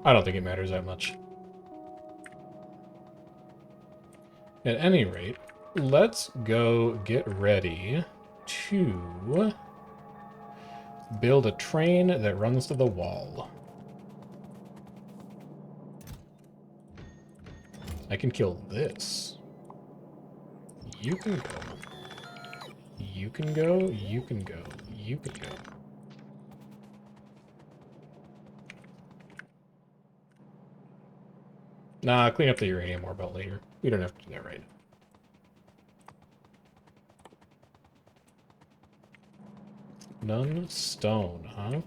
I don't think it matters that much. At any rate, let's go get ready to build a train that runs to the wall. I can kill this. You can go. You can go. You can go. You can go. Nah, clean up the uranium ore belt later. We don't have to do that right now. None stone, huh?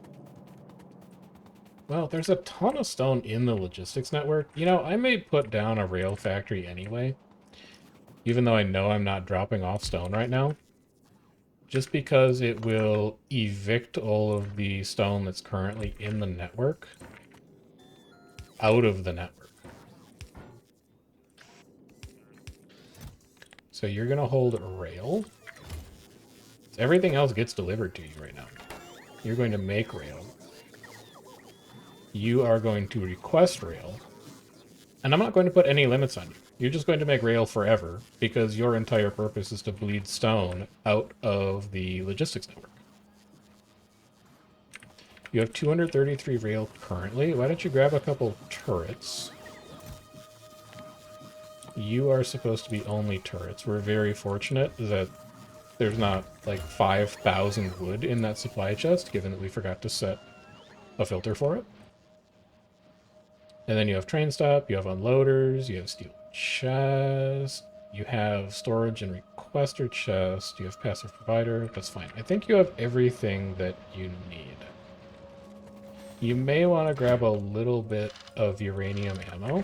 Well, there's a ton of stone in the logistics network. You know, I may put down a rail factory anyway, even though I know I'm not dropping off stone right now, just because it will evict all of the stone that's currently in the network out of the network. So you're going to hold a rail. Everything else gets delivered to you right now. You're going to make rail. You are going to request rail. And I'm not going to put any limits on you. You're just going to make rail forever, because your entire purpose is to bleed stone out of the logistics network. You have 233 rail currently. Why don't you grab a couple turrets? You are supposed to be only turrets. We're very fortunate that there's not like 5,000 wood in that supply chest, given that we forgot to set a filter for it. And then you have train stop, you have unloaders, you have steel chest, you have storage and requester chest, you have passive provider. That's fine. I think you have everything that you need. You may want to grab a little bit of uranium ammo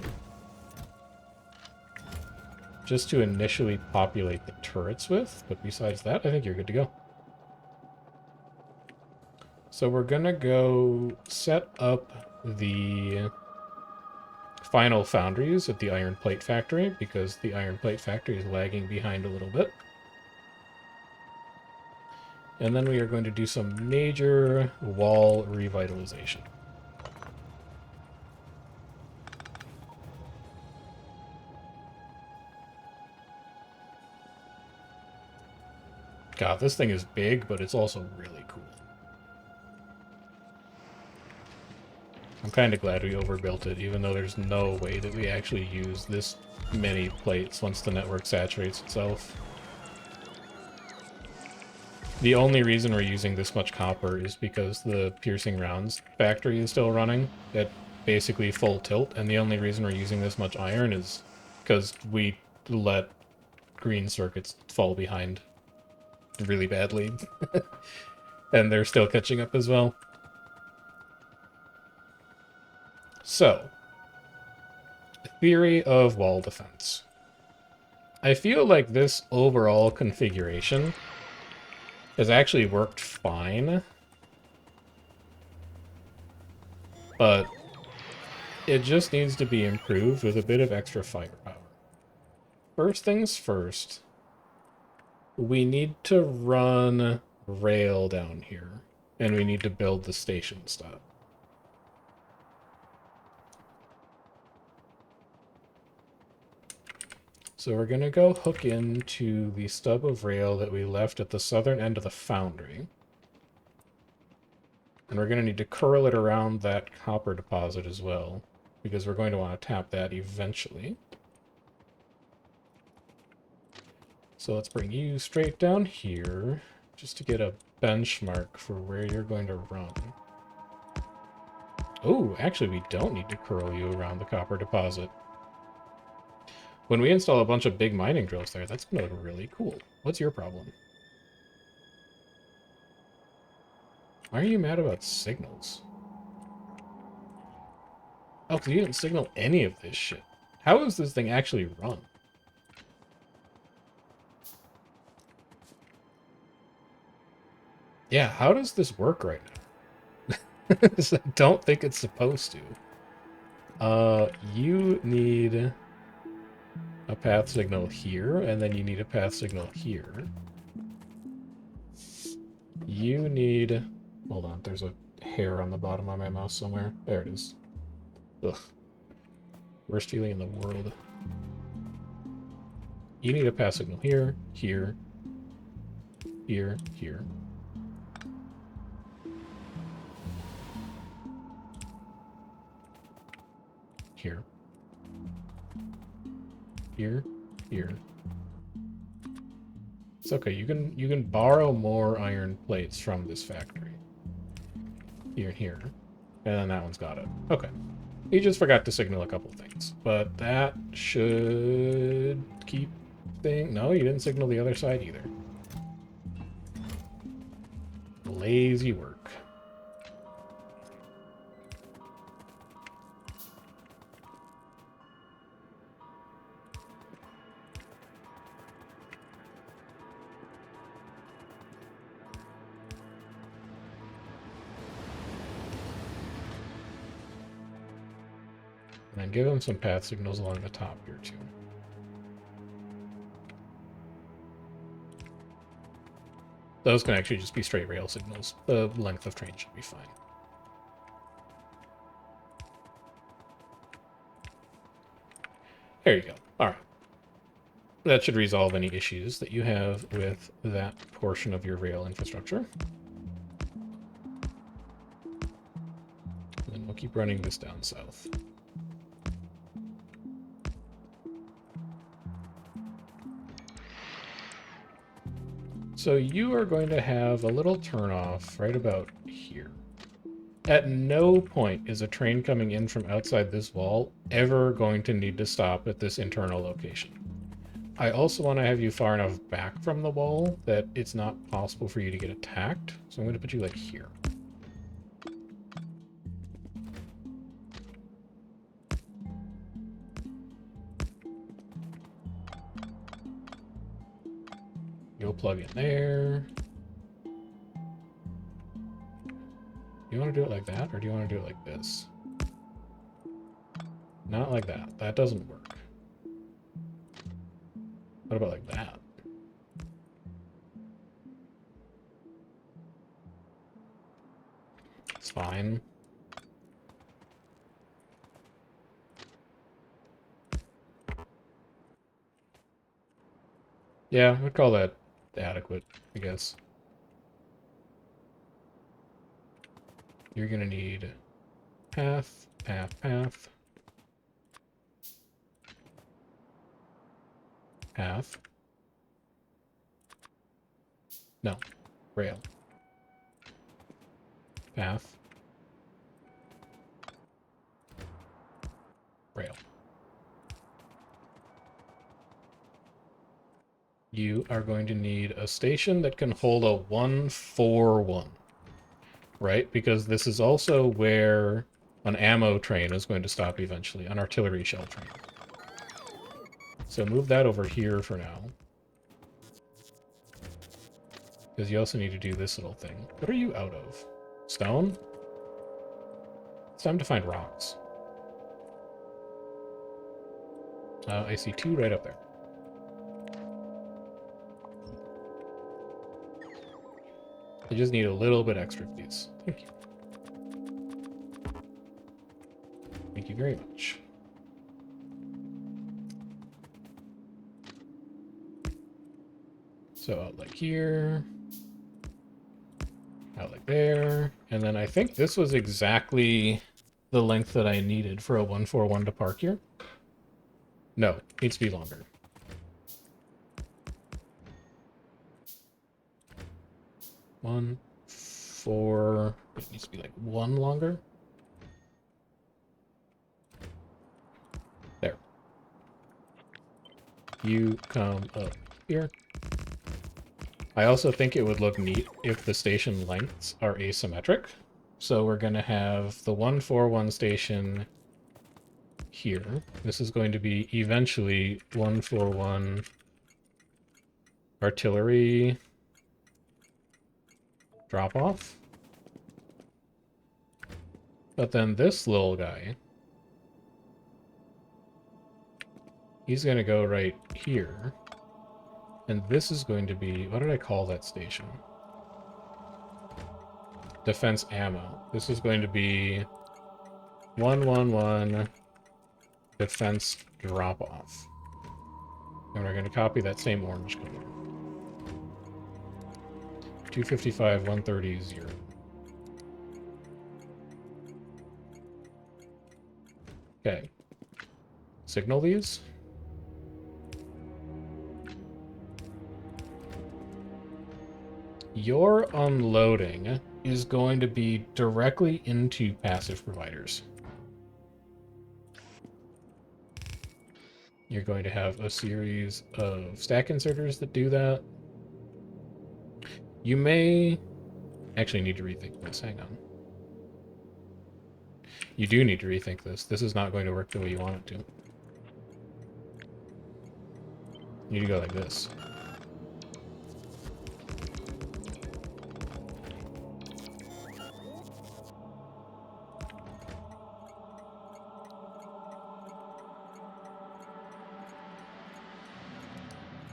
just to initially populate the turrets with, but besides that, I think you're good to go. So we're gonna go set up the final foundries at the iron plate factory, because the iron plate factory is lagging behind a little bit. And then we are going to do some major wall revitalization. God, this thing is big, but it's also really cool. I'm kind of glad we overbuilt it, even though there's no way that we actually use this many plates once the network saturates itself. The only reason we're using this much copper is because the piercing rounds factory is still running at basically full tilt, and the only reason we're using this much iron is because we let green circuits fall behind really badly. And they're still catching up as well. So, theory of wall defense. I feel like this overall configuration has actually worked fine, but it just needs to be improved with a bit of extra firepower. First things first, we need to run rail down here, and we need to build the station stop. So we're going to go hook into the stub of rail that we left at the southern end of the foundry. And we're going to need to curl it around that copper deposit as well, because we're going to want to tap that eventually. So let's bring you straight down here, just to get a benchmark for where you're going to run. Oh, actually we don't need to curl you around the copper deposit. When we install a bunch of big mining drills there, that's going to look really cool. What's your problem? Why are you mad about signals? Oh, because you didn't signal any of this shit. How is this thing actually run? Yeah, how does this work right now? I don't think it's supposed to. You need a path signal here, and then you need a path signal here. You need... Hold on, there's a hair on the bottom of my mouse somewhere. There it is. Ugh. Worst feeling in the world. You need a pass signal here, here, here, here. Here. Here, here. It's okay, you can borrow more iron plates from this factory. Here and here. And then that one's got it. Okay. He just forgot to signal a couple things. But that should keep thing. No, you didn't signal the other side either. Lazy work. And then give him some path signals along the top here too. Those can actually just be straight rail signals. The length of train should be fine. There you go. All right. That should resolve any issues that you have with that portion of your rail infrastructure. And then we'll keep running this down south. So you are going to have a little turnoff right about here. At no point is a train coming in from outside this wall ever going to need to stop at this internal location. I also want to have you far enough back from the wall that it's not possible for you to get attacked. So I'm going to put you like here. You'll plug in there. Do you want to do it like that, or do you want to do it like this? Not like that. That doesn't work. What about like that? It's fine. Yeah, I'd call that adequate, I guess. You're gonna need path, path, path. Path. No. Rail. Path. Rail. You are going to need a station that can hold a 141. Right? Because this is also where an ammo train is going to stop eventually, an artillery shell train. So move that over here for now. Because you also need to do this little thing. What are you out of? Stone? It's time to find rocks. I see 2 right up there. I just need a little bit extra, please. Thank you. Thank you very much. So out like here. Out like there. And then I think this was exactly the length that I needed for a 141 to park here. No, it needs to be longer. One, 4. It needs to be like 1 longer. There. You come up here. I also think it would look neat if the station lengths are asymmetric. So we're going to have the 141 station here. This is going to be eventually 141 artillery drop off. But then this little guy, he's going to go right here. And this is going to be, what did I call that station? Defense ammo. This is going to be 111 defense drop off. And we're going to copy that same orange color. 255, 130, 0. Okay. Signal these. Your unloading is going to be directly into passive providers. You're going to have a series of stack inserters that do that. You may actually need to rethink this. Hang on. You do need to rethink this. This is not going to work the way you want it to. You need to go like this.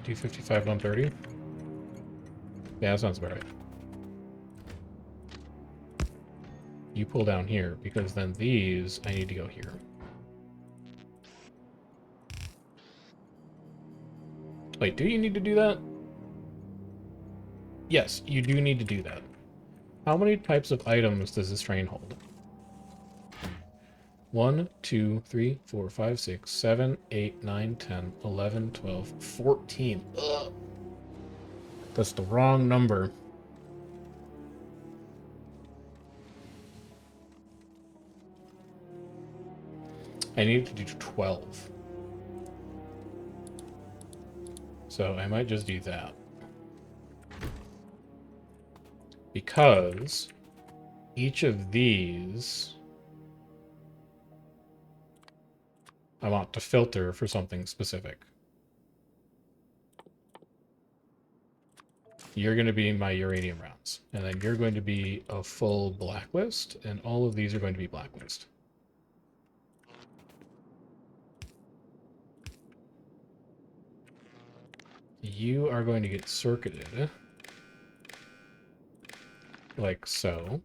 $255, 130. Yeah, that sounds about right. You pull down here, because then these, I need to go here. Wait, do you need to do that? Yes, you do need to do that. How many types of items does this train hold? 1, 2, 3, 4, 5, 6, 7, 8, 9, 10, 11, 12, 14. Ugh. That's the wrong number. I need to do 12. So I might just do that. Because each of these I want to filter for something specific. You're going to be my uranium rounds, and then you're going to be a full blacklist, and all of these are going to be blacklist. You are going to get circuited like so.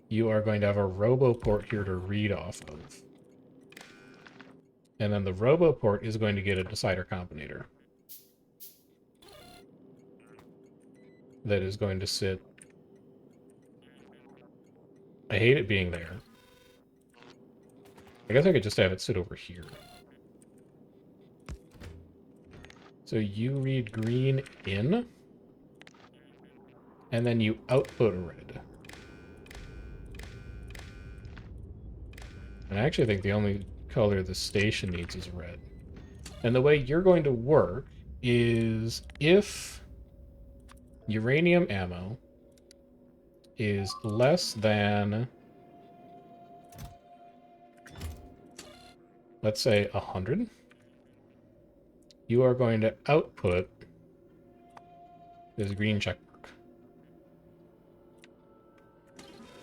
You are going to have a robo port here to read off of. And then the robo port is going to get a decider combinator that is going to sit. I hate it being there. I guess I could just have it sit over here. So you read green in, and then you output red. And I actually think the only color the station needs is red. And the way you're going to work is if uranium ammo is less than, let's say, 100, you are going to output this green check mark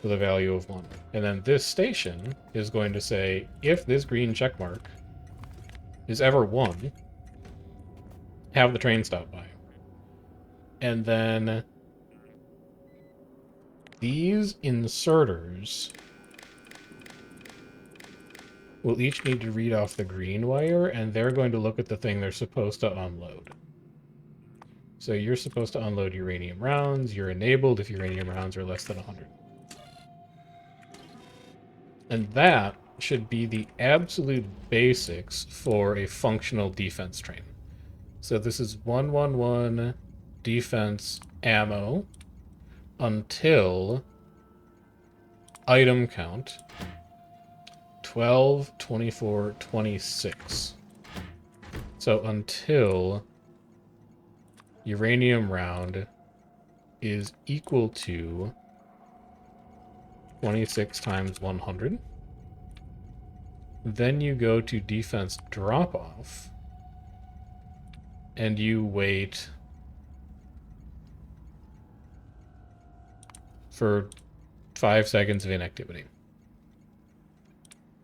with a value of 1. And then this station is going to say, if this green check mark is ever 1, have the train stop by. And then these inserters will each need to read off the green wire, and they're going to look at the thing they're supposed to unload. So you're supposed to unload uranium rounds. You're enabled if uranium rounds are less than 100. And that should be the absolute basics for a functional defense train. So this is 111 defense ammo until item count 12, 24, 26. So until uranium round is equal to 26 times 100. Then you go to defense drop off and you wait for 5 seconds of inactivity.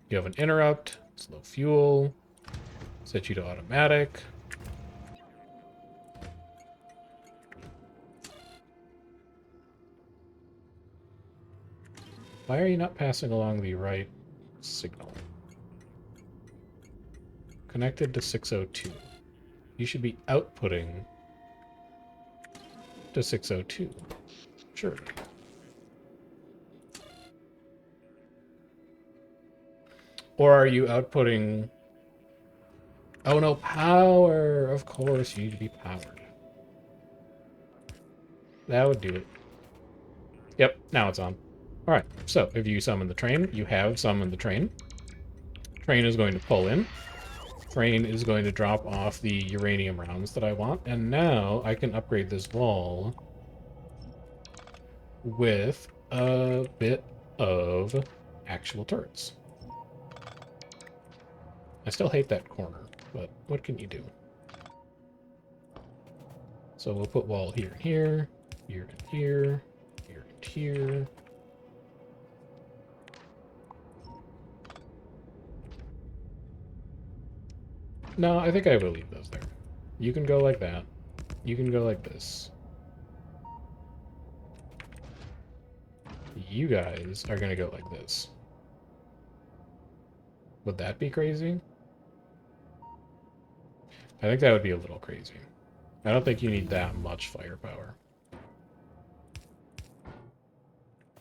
You have an interrupt, it's low fuel, set you to automatic. Why are you not passing along the right signal. Connected to 602. You should be outputting to 602. Sure. Or are you outputting... Oh no, power! Of course, you need to be powered. That would do it. Yep, now it's on. Alright, so if you summon the train, you have summoned the train. Train is going to pull in. Train is going to drop off the uranium rounds that I want. And now I can upgrade this wall with a bit of actual turrets. I still hate that corner, but what can you do? So we'll put wall here and here, here and here, here and here. No, I think I will leave those there. You can go like that. You can go like this. You guys are going to go like this. Would that be crazy? I think that would be a little crazy. I don't think you need that much firepower.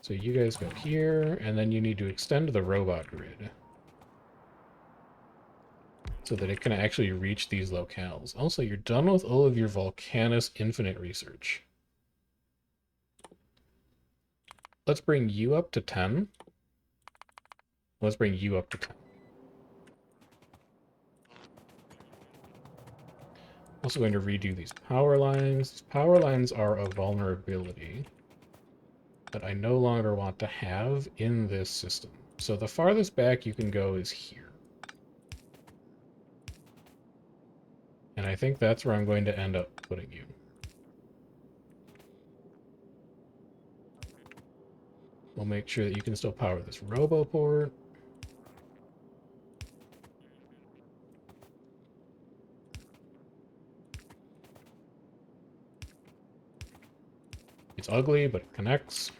So you guys go here, and then you need to extend the robot grid so that it can actually reach these locales. Also, you're done with all of your Volcanus Infinite research. Let's bring you up to 10. Let's bring you up to 10. Also going to redo these power lines. These power lines are a vulnerability that I no longer want to have in this system. So the farthest back you can go is here. And I think that's where I'm going to end up putting you. We'll make sure that you can still power this RoboPort. It's ugly, but it connects.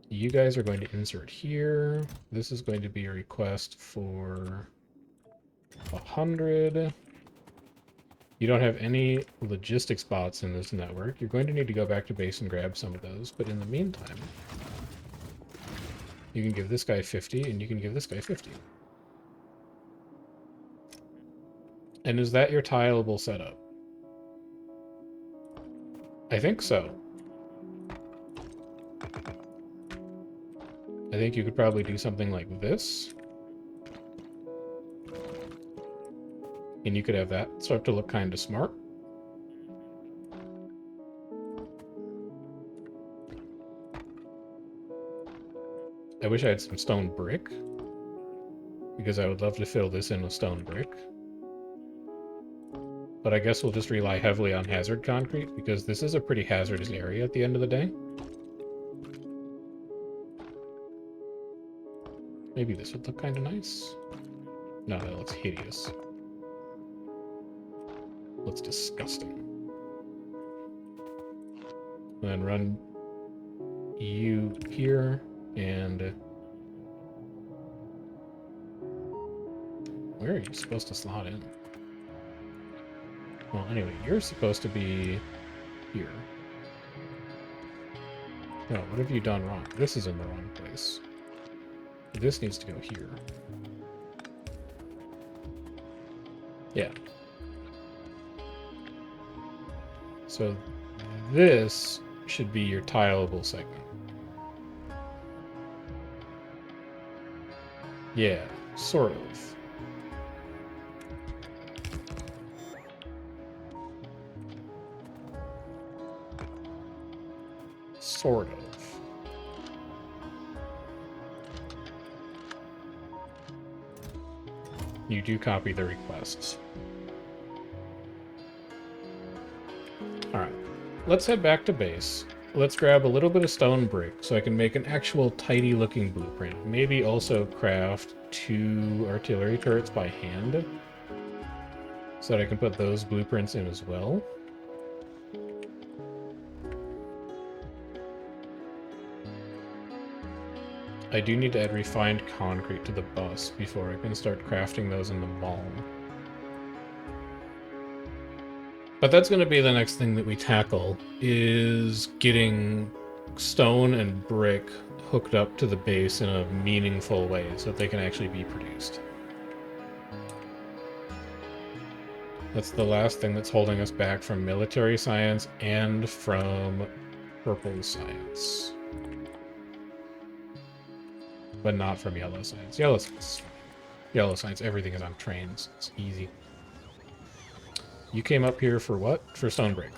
You guys are going to insert here. This is going to be a request for 100. You don't have any logistics bots in this network. You're going to need to go back to base and grab some of those. But in the meantime, you can give this guy 50 and you can give this guy 50. And is that your tileable setup? I think so. I think you could probably do something like this. And you could have that start to look kind of smart. I wish I had some stone brick, because I would love to fill this in with stone brick. But I guess we'll just rely heavily on hazard concrete, because this is a pretty hazardous area at the end of the day. Maybe this would look kind of nice. No, that looks hideous. Looks disgusting. And then run you here, and... where are you supposed to slot in? Well, anyway, you're supposed to be here. No, what have you done wrong? This is in the wrong place. This needs to go here. Yeah. So this should be your tileable segment. Yeah, sort of. Sort of. You do copy the requests. Alright, let's head back to base. Let's grab a little bit of stone brick so I can make an actual tidy looking blueprint. Maybe also craft 2 artillery turrets by hand so that I can put those blueprints in as well. I do need to add refined concrete to the bus before I can start crafting those in the mall. But that's going to be the next thing that we tackle, is getting stone and brick hooked up to the base in a meaningful way so that they can actually be produced. That's the last thing that's holding us back from military science and from purple science. But not from yellow science. Yellow science, everything is on trains. It's easy. You came up here for what? For stone brick.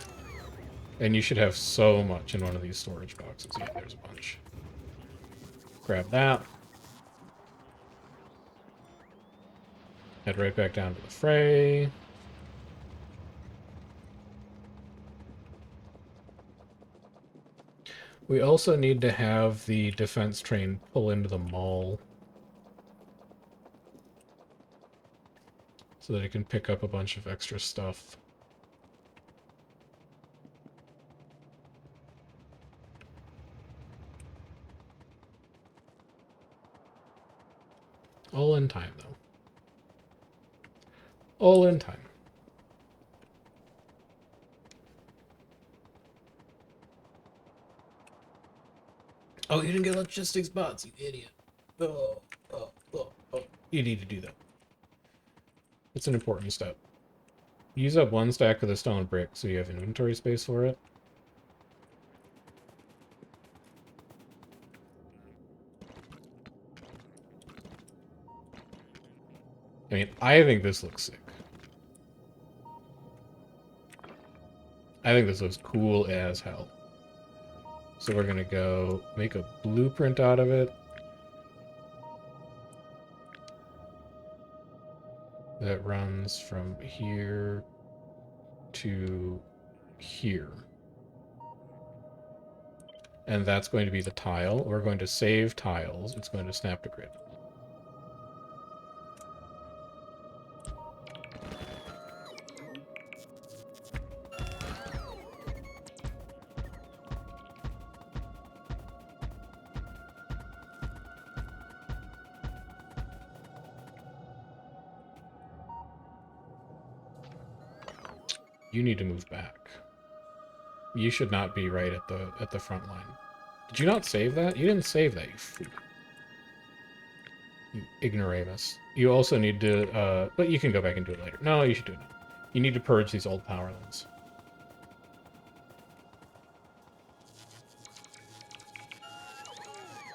And you should have so much in one of these storage boxes. Yeah, there's a bunch. Grab that. Head right back down to the fray. We also need to have the defense train pull into the mall so that it can pick up a bunch of extra stuff. All in time, though. All in time. Oh, you didn't get logistics bots, you idiot. Oh. You need to do that. It's an important step. Use up one stack of the stone brick so you have inventory space for it. I mean, I think this looks sick. I think this looks cool as hell. So we're gonna go make a blueprint out of it. That runs from here to here. And that's going to be the tile. We're going to save tiles. It's going to snap to grid. You need to move back. You should not be right at the front line. Did you not save that? You didn't save that, you fool. You ignoramus. You also need to, but you can go back and do it later. No, you should do it now. You need to purge these old power lines.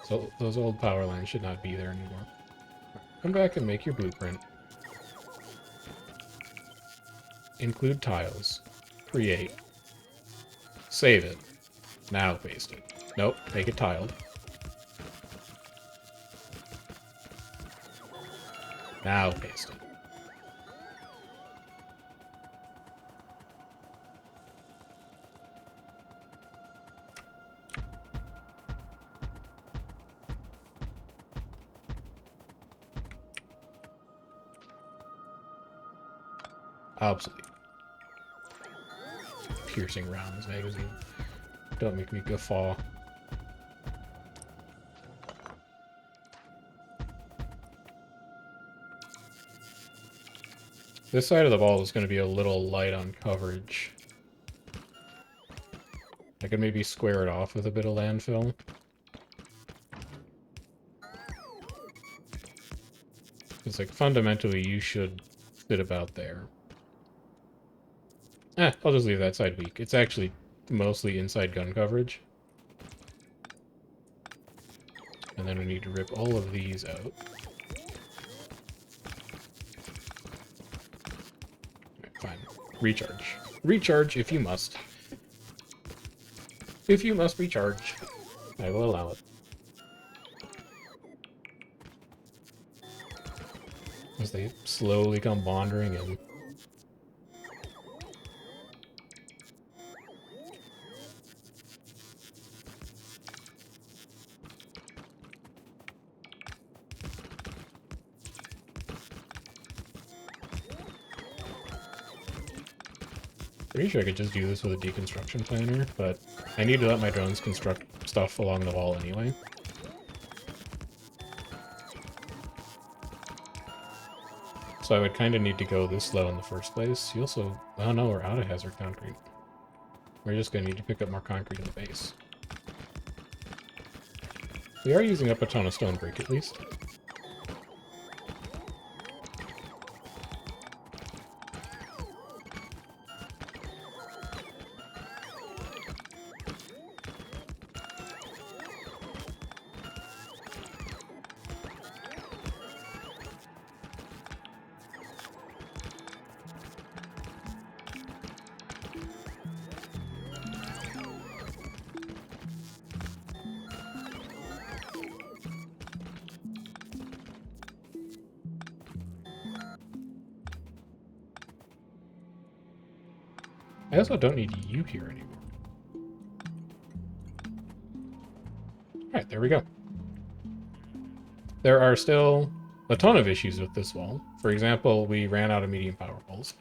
So those old power lines should not be there anymore. Come back and make your blueprint. Include tiles. Create. Save it. Now paste it. Nope, make it tiled. Now paste it. Obsolete. Piercing rounds magazine. Don't make me guffaw. This side of the ball is going to be a little light on coverage. I could maybe square it off with a bit of landfill. It's like fundamentally you should sit about there. I'll just leave that side weak. It's actually mostly inside gun coverage. And then we need to rip all of these out. Fine. Recharge. Recharge if you must. If you must recharge, I will allow it. As they slowly come wandering in. Pretty sure I could just do this with a deconstruction planner, but I need to let my drones construct stuff along the wall anyway. So I would kind of need to go this low in the first place. You also... Oh no, we're out of hazard concrete. We're just going to need to pick up more concrete in the base. We are using up a ton of stone brick, at least. I also don't need you here anymore. Alright, there we go. There are still a ton of issues with this wall. For example, we ran out of medium power poles.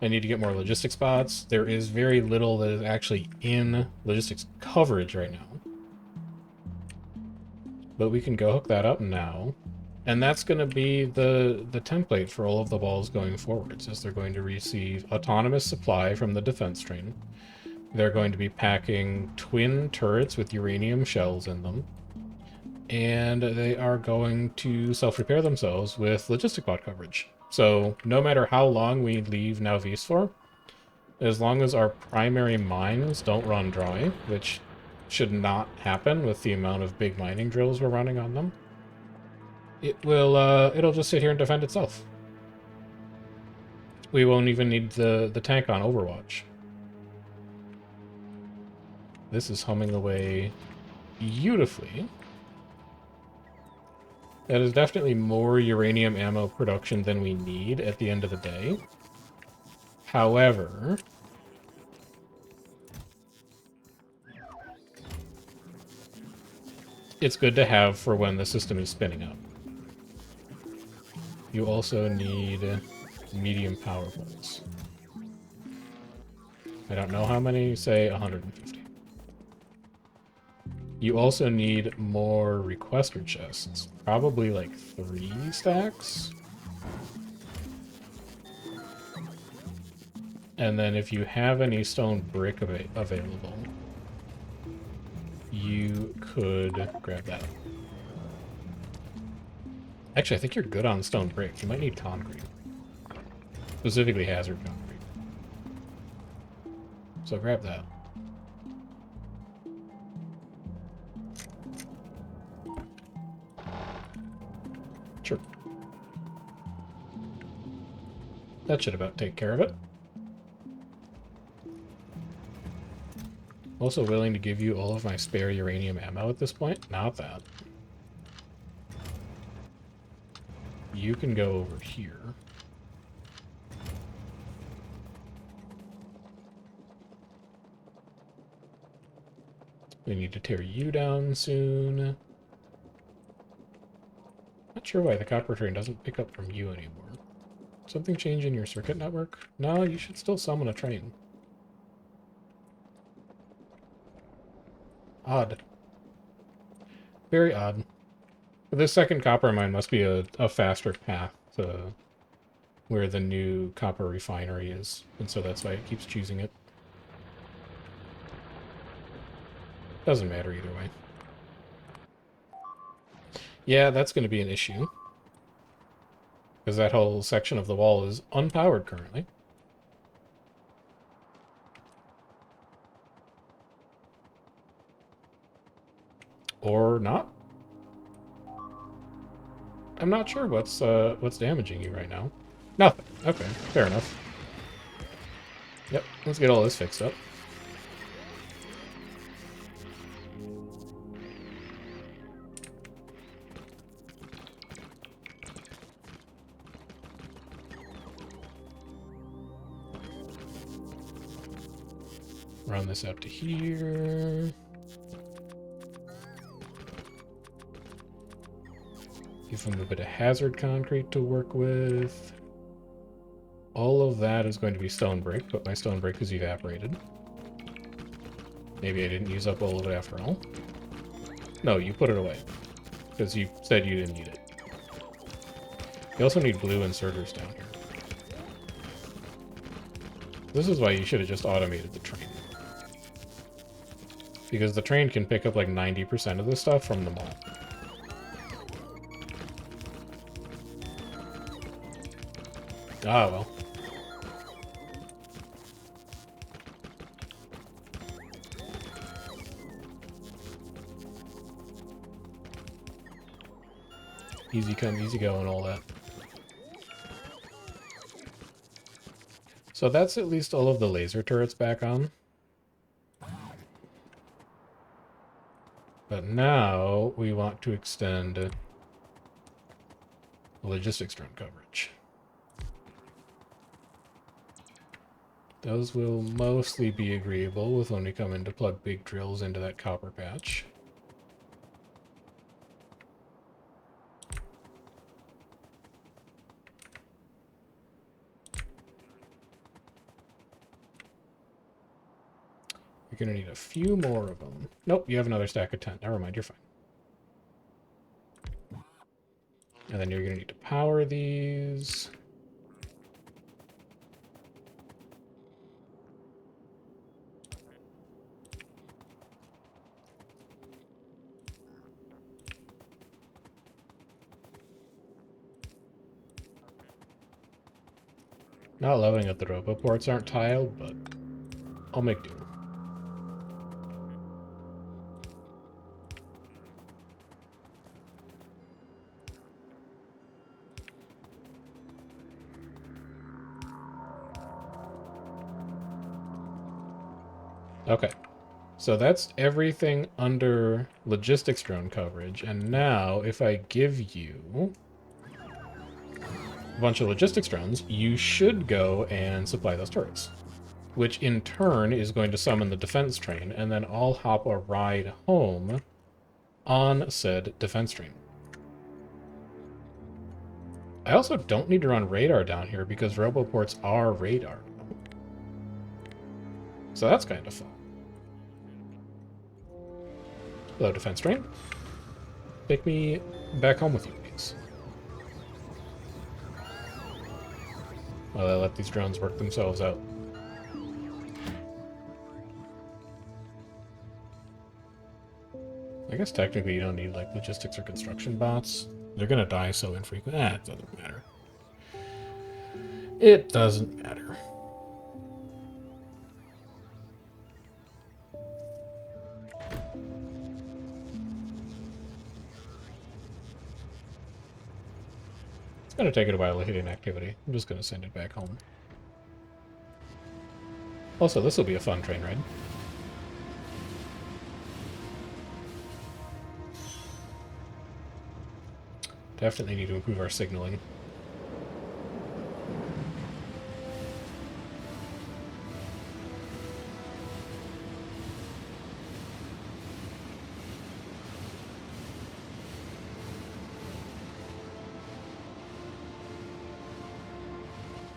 I need to get more logistics spots. There is very little that is actually in logistics coverage right now. But we can go hook that up now. And that's going to be the template for all of the walls going forward. Since they're going to receive autonomous supply from the defense train. They're going to be packing twin turrets with uranium shells in them. And they are going to self-repair themselves with logistic bot coverage. So no matter how long we leave Nauvis for, as long as our primary mines don't run dry, which should not happen with the amount of big mining drills we're running on them, it'll just sit here and defend itself. We won't even need the tank on Overwatch. This is humming away beautifully. That is definitely more uranium ammo production than we need at the end of the day. However, it's good to have for when the system is spinning up. You also need medium power poles. I don't know how many, say 150. You also need more requester chests. Probably like 3 stacks. And then if you have any stone brick available, you could grab that. Actually, I think you're good on stone brick. You might need concrete. Specifically hazard concrete. So grab that. Sure. That should about take care of it. Also willing to give you all of my spare uranium ammo at this point. Not that. You can go over here. We need to tear you down soon. Not sure why the copper train doesn't pick up from you anymore. Something change in your circuit network? No, you should still summon a train. Odd. Very odd. This second copper mine must be a faster path to where the new copper refinery is, and so that's why it keeps choosing it. Doesn't matter either way. Yeah, that's going to be an issue. Because that whole section of the wall is unpowered currently. Or not. I'm not sure what's damaging you right now. Nothing. Okay, fair enough. Yep, let's get all this fixed up. Run this up to here. Give them a bit of hazard concrete to work with. All of that is going to be stone brick, but my stone brick is evaporated. Maybe I didn't use up all of it after all. No, you put it away. Because you said you didn't need it. You also need blue inserters down here. This is why you should have just automated the train. Because the train can pick up like 90% of this stuff from the mall. Ah, well. Easy come, easy go, and all that. So that's at least all of the laser turrets back on. But now we want to extend logistics drone coverage. Those will mostly be agreeable with when we come in to plug big drills into that copper patch. You're going to need a few more of them. Nope, you have another stack of 10. Never mind, you're fine. And then you're going to need to power these. Not loving that the roboports aren't tiled, but I'll make do. Okay, so that's everything under logistics drone coverage. And now if I give you a bunch of logistics drones, you should go and supply those turrets, which in turn is going to summon the defense train, and then I'll hop a ride home on said defense train. I also don't need to run radar down here because roboports are radar. So that's kind of fun. Hello, defense train. Take me back home with you, please. While I let these drones work themselves out. I guess technically you don't need, like, logistics or construction bots. They're gonna die so infrequent. It doesn't matter. It doesn't matter. It's gonna take it a while to hit inactivity. I'm just gonna send it back home. Also, this will be a fun train ride. Definitely need to improve our signaling.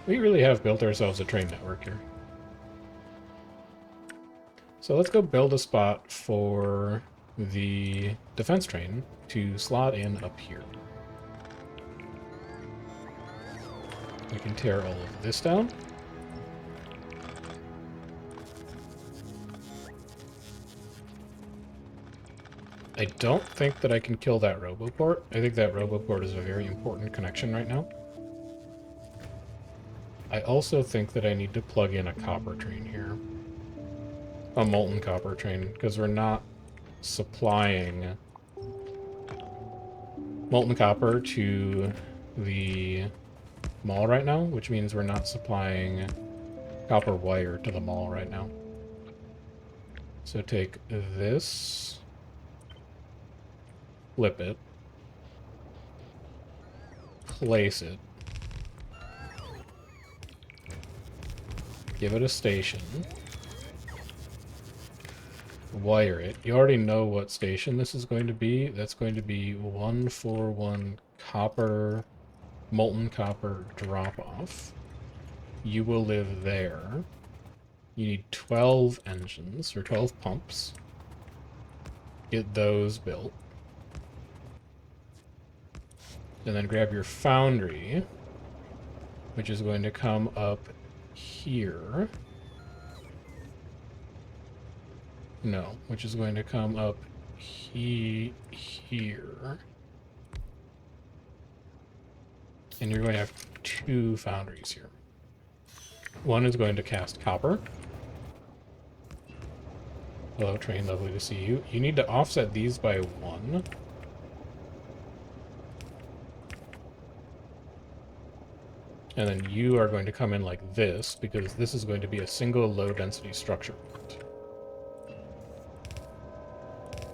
We really have built ourselves a train network here. So let's go build a spot for the defense train to slot in up here. We can tear all of this down. I don't think that I can kill that roboport. I think that roboport is a very important connection right now. I also think that I need to plug in a copper train here. A molten copper train, because we're not supplying molten copper to the mall right now, which means we're not supplying copper wire to the mall right now. So take this, flip it, place it, give it a station, wire it. You already know what station this is going to be. That's going to be 141 copper, molten copper drop-off. You will live there. You need 12 engines, or 12 pumps. Get those built. And then grab your foundry, which is going to come up here. No, which is going to come up here. And you're going to have 2 foundries here. One is going to cast copper. Hello, train, lovely to see you. You need to offset these by 1. And then you are going to come in like this, because this is going to be a single low-density structure.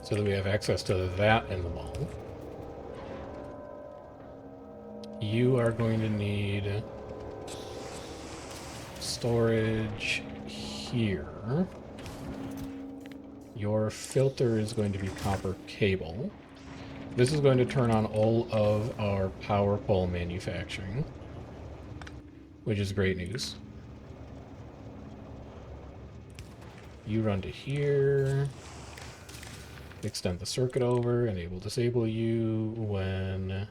So that we have access to that in the mall. You are going to need storage here. Your filter is going to be copper cable. This is going to turn on all of our power pole manufacturing, which is great news. You run to here. Extend the circuit over, enable disable you when...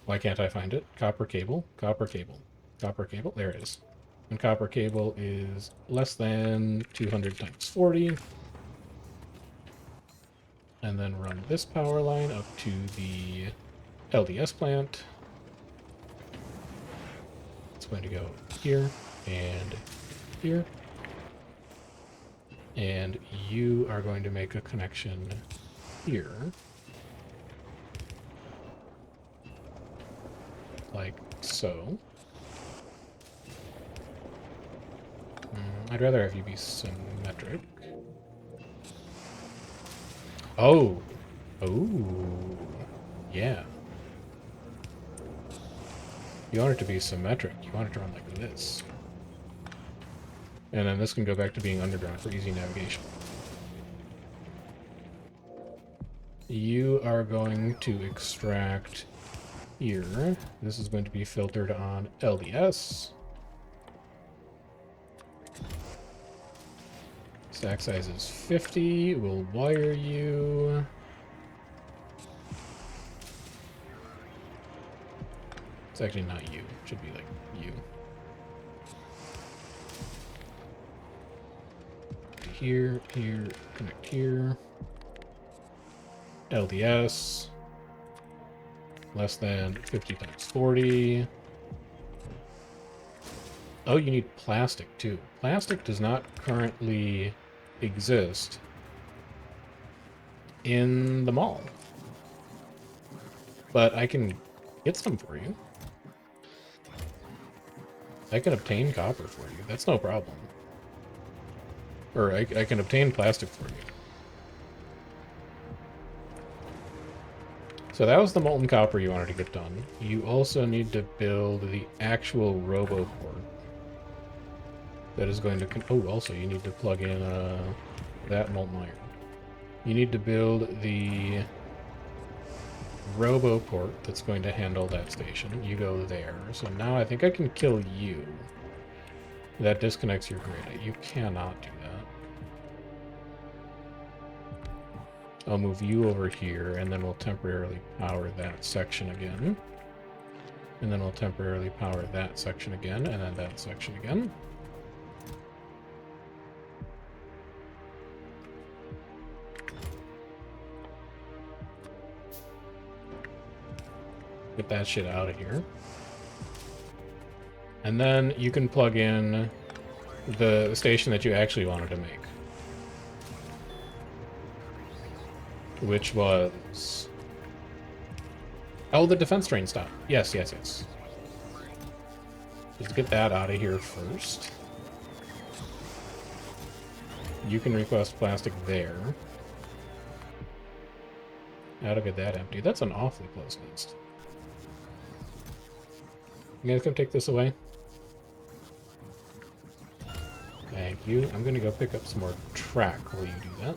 Why can't I find it? Copper cable, copper cable, copper cable. There it is. And copper cable is less than 200 times 40. And then run this power line up to the LDS plant. It's going to go here and here. And you are going to make a connection here. Like so. I'd rather have you be symmetric. Oh! Oh! Yeah. You want it to be symmetric. You want it to run like this. And then this can go back to being underground for easy navigation. You are going to extract here. This is going to be filtered on LDS. Stack size is 50. We'll wire you. It's actually not you. It should be like you. Here, here, connect here. LDS. Less than 50 times 40. Oh, you need plastic too. Plastic does not currently exist in the mall. But I can get some for you. I can obtain copper for you. That's no problem. Or I can obtain plastic for you. So that was the molten copper you wanted to get done. You also need to build the actual roboport. That is going to... Oh, also you need to plug in that molten iron. You need to build the roboport that's going to handle that station. You go there. So now I think I can kill you. That disconnects your grid. You cannot do that. I'll move you over here, and then we'll temporarily power that section again. And then we'll temporarily power that section again, and then that section again. Get that shit out of here. And then you can plug in the station that you actually wanted to make. Which was... Oh, the defense train stop. Yes, yes, yes. Let's get that out of here first. You can request plastic there. How to get that empty? That's an awfully close list. You guys come take this away? Thank you. I'm gonna go pick up some more track while you do that.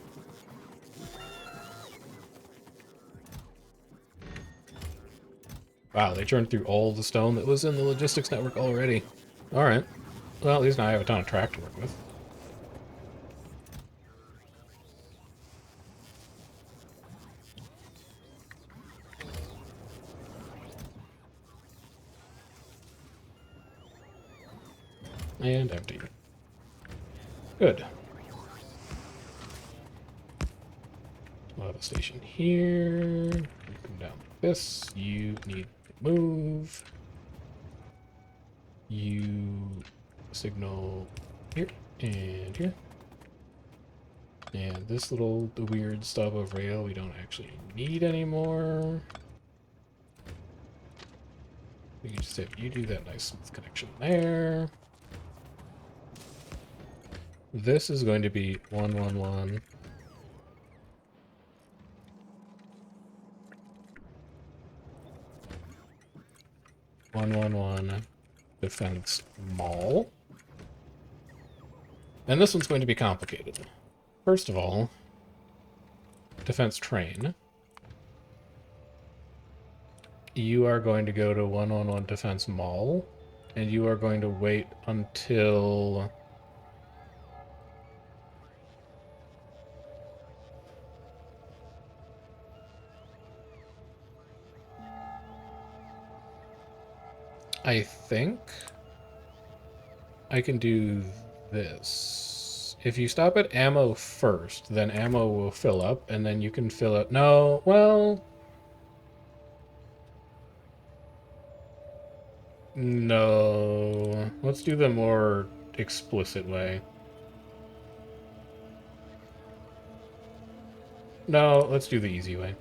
Wow, they churned through all the stone that was in the logistics network already. Alright. Well, at least now I have a ton of track to work with. And empty. Good. We'll have a station here. Come down like this. You need to move. You signal here and here. And this little weird stub of rail we don't actually need anymore. We can just have you do that nice smooth connection there. This is going to be 111. Defense Mall. And this one's going to be complicated. First of all, defense train. You are going to go to 111 Defense Mall, and you are going to wait until... I think I can do this. If you stop at ammo first, then ammo will fill up, and then you can fill it. No, well... No. Let's do the more explicit way. No, let's do the easy way.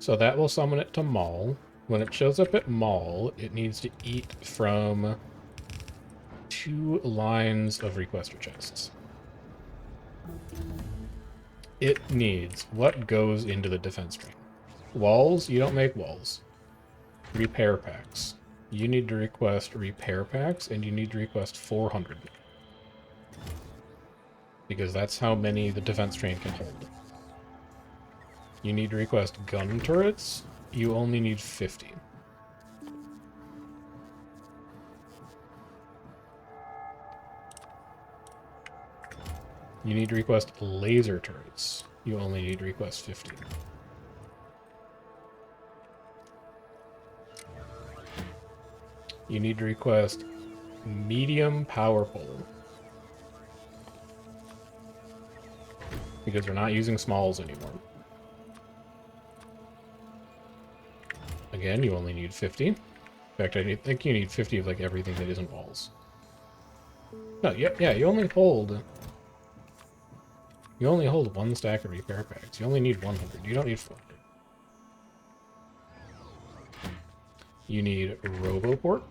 So that will summon it to Mall. When it shows up at Mall, it needs to eat from 2 lines of requester chests. It needs what goes into the defense train. Walls, you don't make walls. Repair packs. You need to request repair packs, and you need to request 400. Because that's how many the defense train can hold. You need to request gun turrets. You only need 50. You need to request laser turrets. You only need to request 50. You need to request medium power pole. Because we're not using smalls anymore. Again, you only need 50. In fact, I think you need 50 of like everything that isn't walls. No, yeah, you only hold 1 stack of repair packs. You only need 100. You don't need 400. You need Roboport.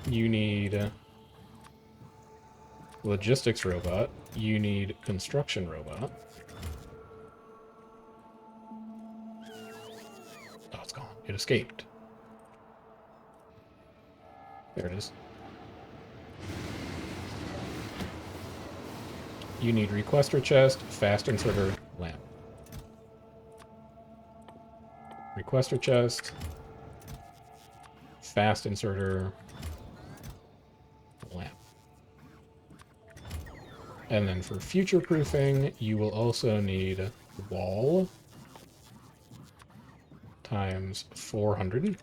You need logistics robot. You need construction robot. Oh, it's gone. It escaped. There it is. You need requester chest, fast inserter, lamp. Requester chest, fast inserter, lamp. And then for future proofing, you will also need wall times 400.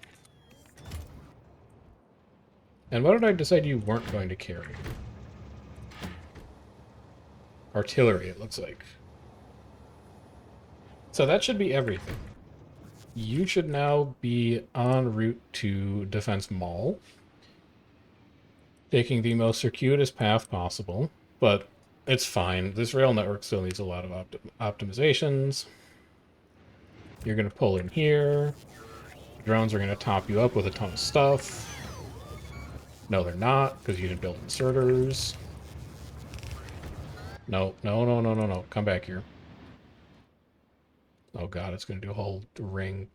And what did I decide you weren't going to carry? Artillery, it looks like. So that should be everything. You should now be en route to Defense Mall, taking the most circuitous path possible, but it's fine. This rail network still needs a lot of optimizations. You're going to pull in here. Drones are going to top you up with a ton of stuff. No, they're not, because you didn't build inserters. No. Come back here. Oh god, it's going to do a whole ring.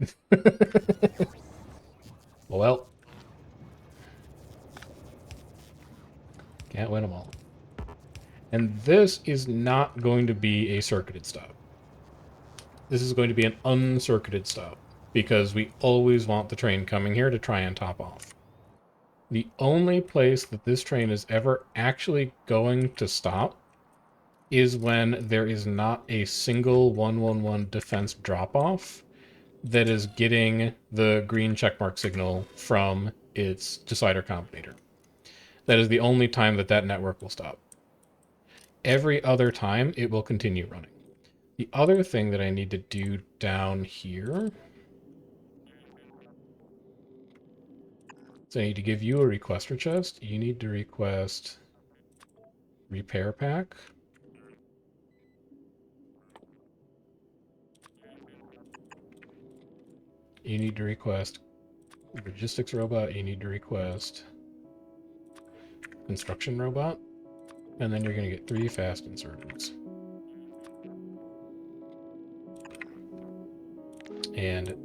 Well. Can't win them all. And this is not going to be a circuited stop. This is going to be an uncircuited stop, because we always want the train coming here to try and top off. The only place that this train is ever actually going to stop is when there is not a single 111 defense drop-off that is getting the green checkmark signal from its decider combinator. That is the only time that that network will stop. Every other time, it will continue running. The other thing that I need to do down here, so I need to give you a requester chest. You need to request repair pack. You need to request logistics robot. You need to request construction robot. And then you're going to get 3 fast inserters. And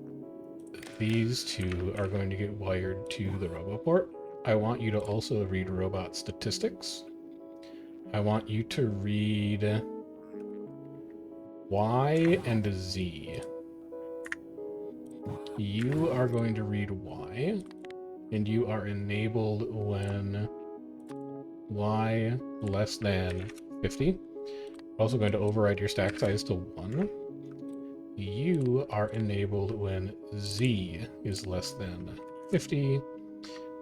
these 2 are going to get wired to the roboport. I want you to also read robot statistics. I want you to read Y and Z. You are going to read Y, and you are enabled when Y less than 50. Also going to override your stack size to 1. You are enabled when Z is less than 50.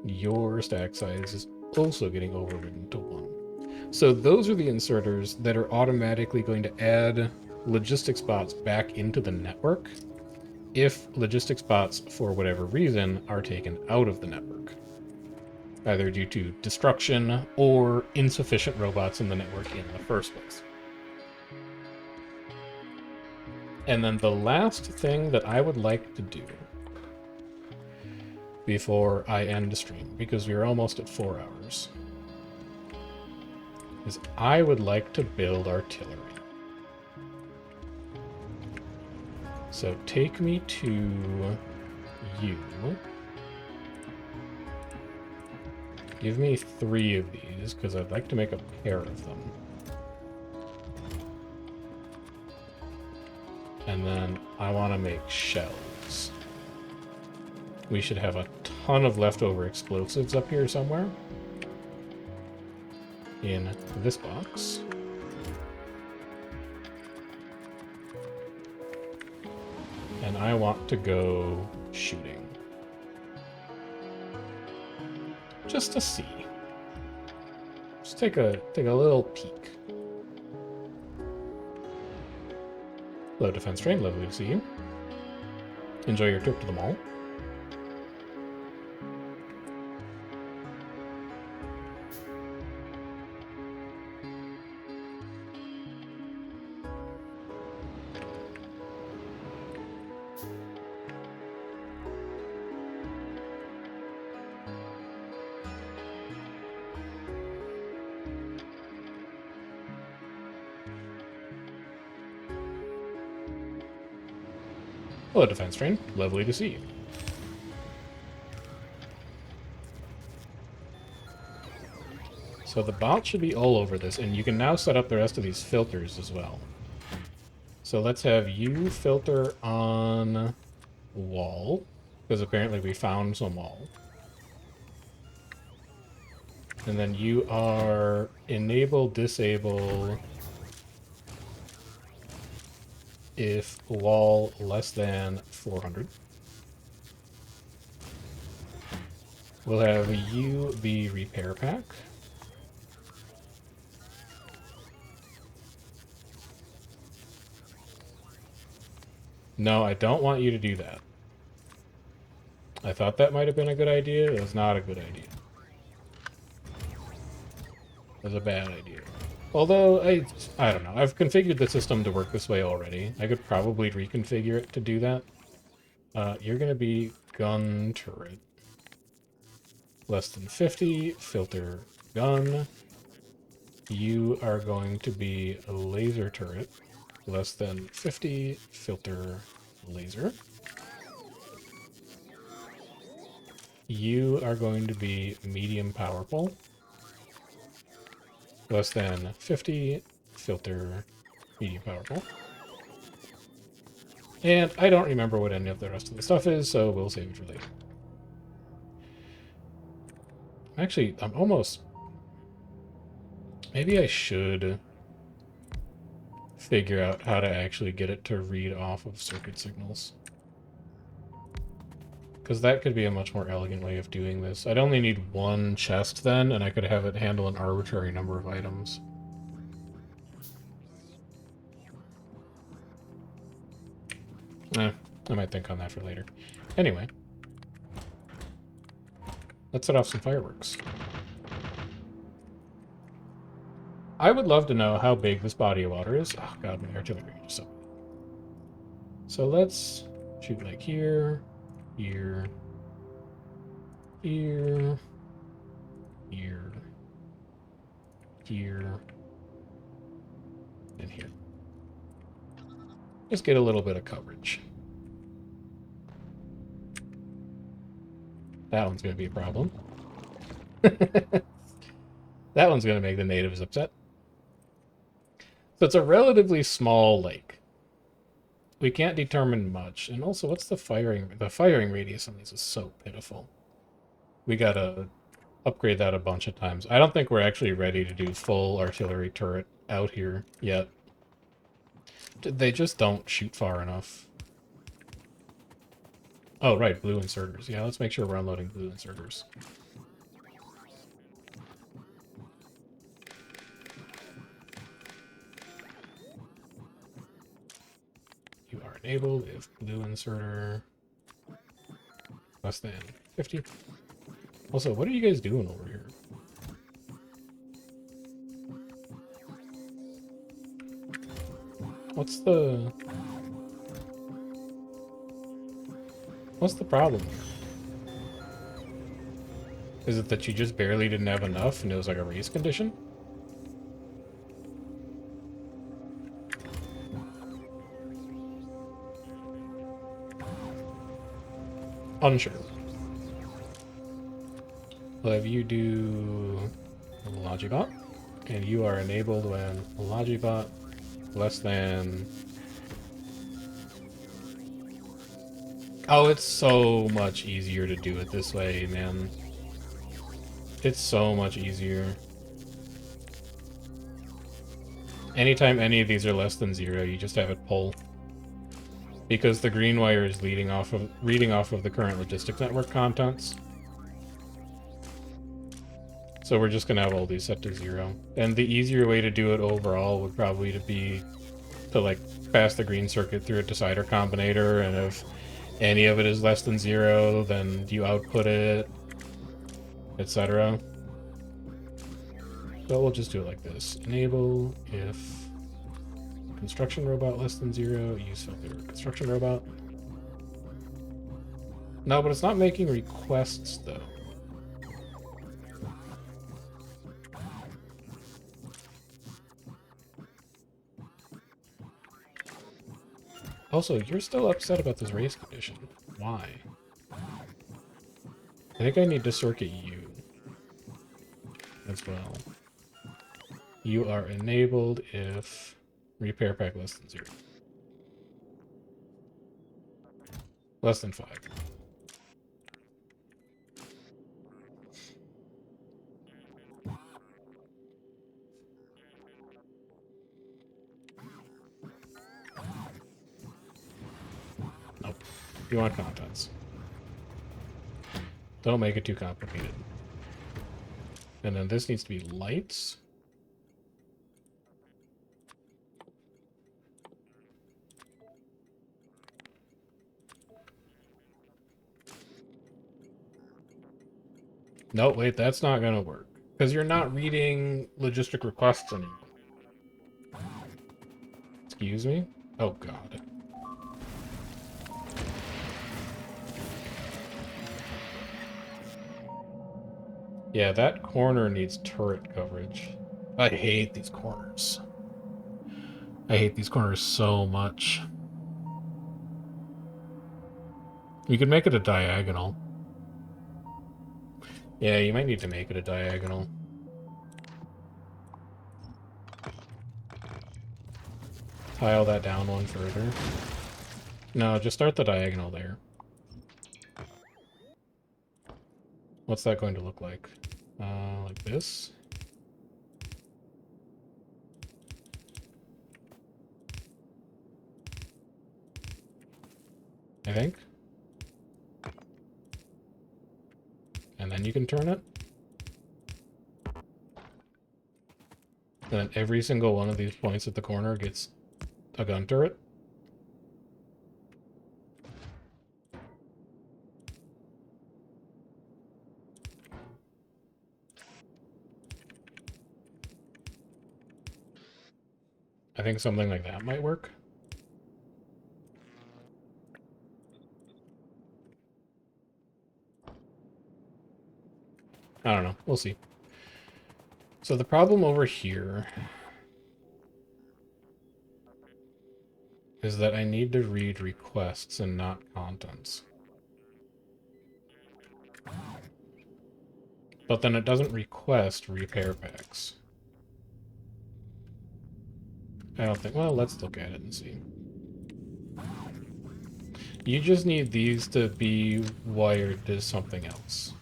Your stack size is also getting overridden to 1. So those are the inserters that are automatically going to add logistics bots back into the network if logistics bots, for whatever reason, are taken out of the network, either due to destruction or insufficient robots in the network in the first place. And then the last thing that I would like to do before I end the stream, because we're almost at 4 hours, is I would like to build artillery. So take me to you. Give me 3 of these, because I'd like to make a pair of them. And then I want to make shells. We should have a ton of leftover explosives up here somewhere. In this box. And I want to go shooting. Just to see. Just take a little peek. Hello, Defense Train. Lovely to see you. Enjoy your trip to the mall. Hello, Defense Train. Lovely to see you. So the bot should be all over this, and you can now set up the rest of these filters as well. So let's have you filter on wall, because apparently we found some wall. And then you are enable, disable if wall less than 400. We'll have you be repair pack. No, I don't want you to do that. I thought that might have been a good idea. It was not a good idea. It was a bad idea. Although, I don't know. I've configured the system to work this way already. I could probably reconfigure it to do that. You're going to be gun turret. Less than 50, filter gun. You are going to be a laser turret. Less than 50, filter laser. You are going to be medium powerful. Less than 50, filter medium powerful. And I don't remember what any of the rest of the stuff is, so we'll save it for later. Actually, I'm almost... Maybe I should figure out how to actually get it to read off of circuit signals. Because that could be a much more elegant way of doing this. I'd only need one chest then, and I could have it handle an arbitrary number of items. I might think on that for later. Anyway. Let's set off some fireworks. I would love to know how big this body of water is. Oh god, my artillery just so. So let's shoot like here, here, here, here, here, and here. Just get a little bit of coverage. That one's going to be a problem. That one's going to make the natives upset. So it's a relatively small lake. We can't determine much. And also, what's the firing? The firing radius on these is so pitiful. We gotta upgrade that a bunch of times. I don't think we're actually ready to do full artillery turret out here yet. They just don't shoot far enough. Oh, right, blue inserters. Yeah, let's make sure we're unloading blue inserters. You are enabled if blue inserter less than 50. Also, what are you guys doing over here? What's the problem here? Is it that you just barely didn't have enough and it was like a race condition? Unsure. We'll have you do Logibot, and you are enabled when Logibot less than... Oh, it's so much easier to do it this way, man. It's so much easier. Anytime any of these are less than 0, you just have it pull. Because the green wire is reading off of the current logistics network contents. So we're just gonna have all these set to 0. And the easier way to do it overall would probably be to like pass the green circuit through a decider combinator, and if any of it is less than 0, then you output it, etc. So we'll just do it like this. Enable if construction robot less than 0, use filter construction robot. No, but it's not making requests though. Also, you're still upset about this race condition. Why? I think I need to circuit you as well. You are enabled if repair pack less than 0. Less than 5. Nope. You want contents. Don't make it too complicated. And then this needs to be lights. No, wait, that's not gonna work. Because you're not reading logistic requests anymore. Excuse me? Oh, God. Yeah, that corner needs turret coverage. I hate these corners. I hate these corners so much. You could make it a diagonal. Yeah, you might need to make it a diagonal. Tile that down one further. No, just start the diagonal there. What's that going to look like? Like this? I think. And then you can turn it. And then every single one of these points at the corner gets a gun turret. I think something like that might work. I don't know. We'll see. So the problem over here is that I need to read requests and not contents. But then it doesn't request repair packs. I don't think... Well, let's look at it and see. You just need these to be wired to something else.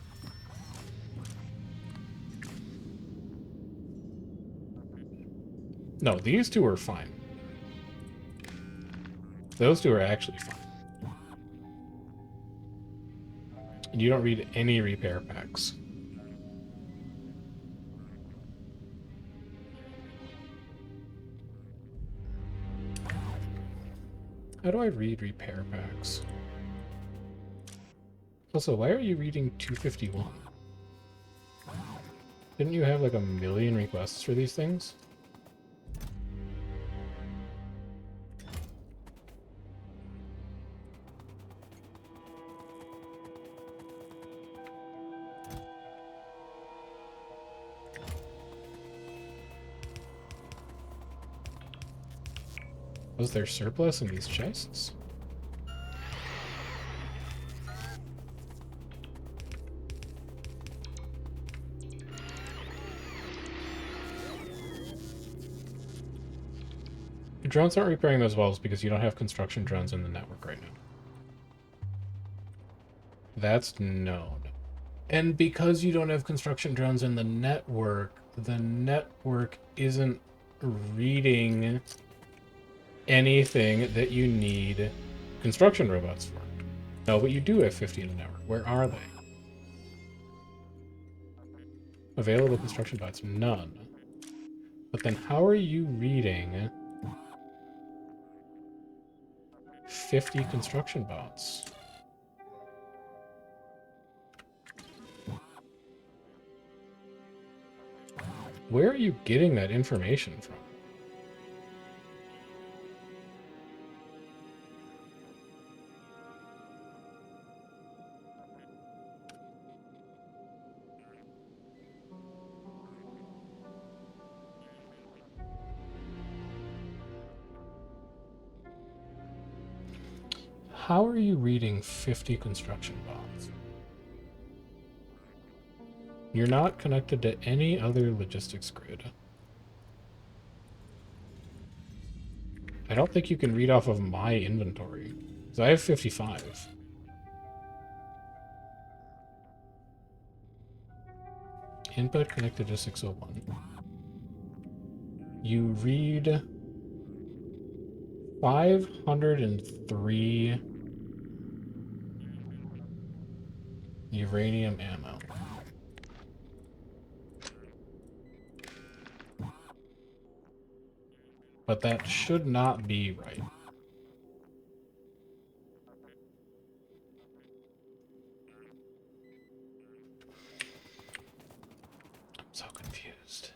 No, these two are fine. Those two are actually fine. You don't read any repair packs. How do I read repair packs? Also, why are you reading 251? Didn't you have like a million requests for these things? Was there surplus in these chests? Your drones aren't repairing those walls because you don't have construction drones in the network right now. That's known. And because you don't have construction drones in the network isn't reading anything that you need construction robots for. No, but you do have 50 in the network. Where are they? Available construction bots, none. But then how are you reading 50 construction bots? Where are you getting that information from? How are you reading 50 construction bots? You're not connected to any other logistics grid. I don't think you can read off of my inventory. Because I have 55. Input connected to 601. You read 503 uranium ammo. But that should not be right. I'm so confused.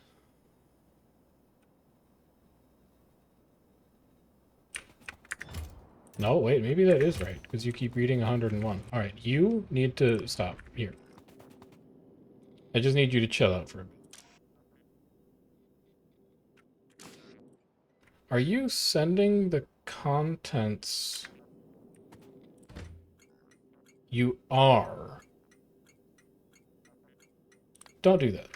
No, wait, maybe that is right, because you keep reading 101. Alright, you need to stop here. I just need you to chill out for a bit. Are you sending the contents? You are. Don't do that.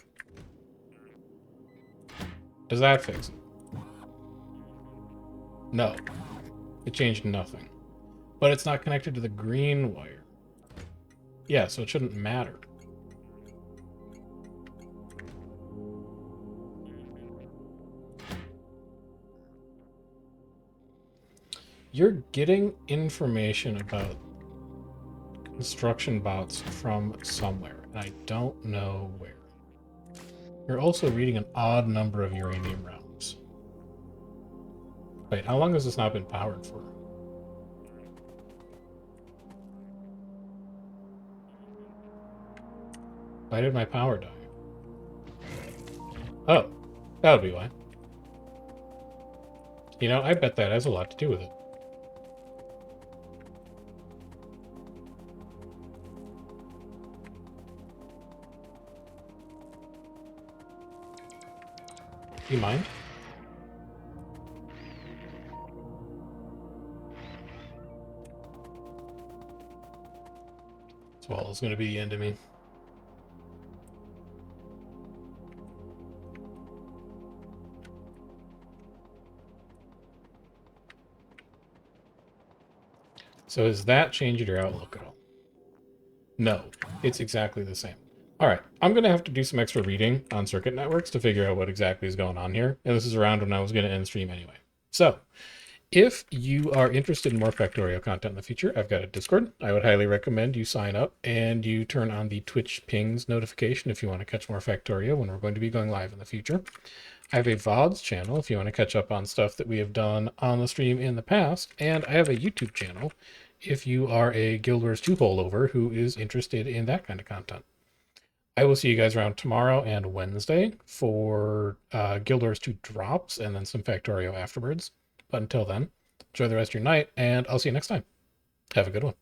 Does that fix it? No. It changed nothing. But it's not connected to the green wire. Yeah, so it shouldn't matter. You're getting information about Instruction bots from somewhere, and I don't know where. You're also reading an odd number of uranium realms. Wait, how long has this not been powered for? Why did my power die? Oh, that would be why. You know, I bet that has a lot to do with it. Do you mind? This wall is going to be the end of me. So has that changed your outlook at all? No, it's exactly the same. All right, I'm going to have to do some extra reading on circuit networks to figure out what exactly is going on here. And this is around when I was going to end stream anyway. So if you are interested in more Factorio content in the future, I've got a Discord. I would highly recommend you sign up and you turn on the Twitch pings notification if you want to catch more Factorio when we're going to be going live in the future. I have a VODs channel if you want to catch up on stuff that we have done on the stream in the past. And I have a YouTube channel if you are a Guild Wars 2 holdover who is interested in that kind of content. I will see you guys around tomorrow and Wednesday for Guild Wars 2 drops and then some Factorio afterwards. But until then, enjoy the rest of your night, and I'll see you next time. Have a good one.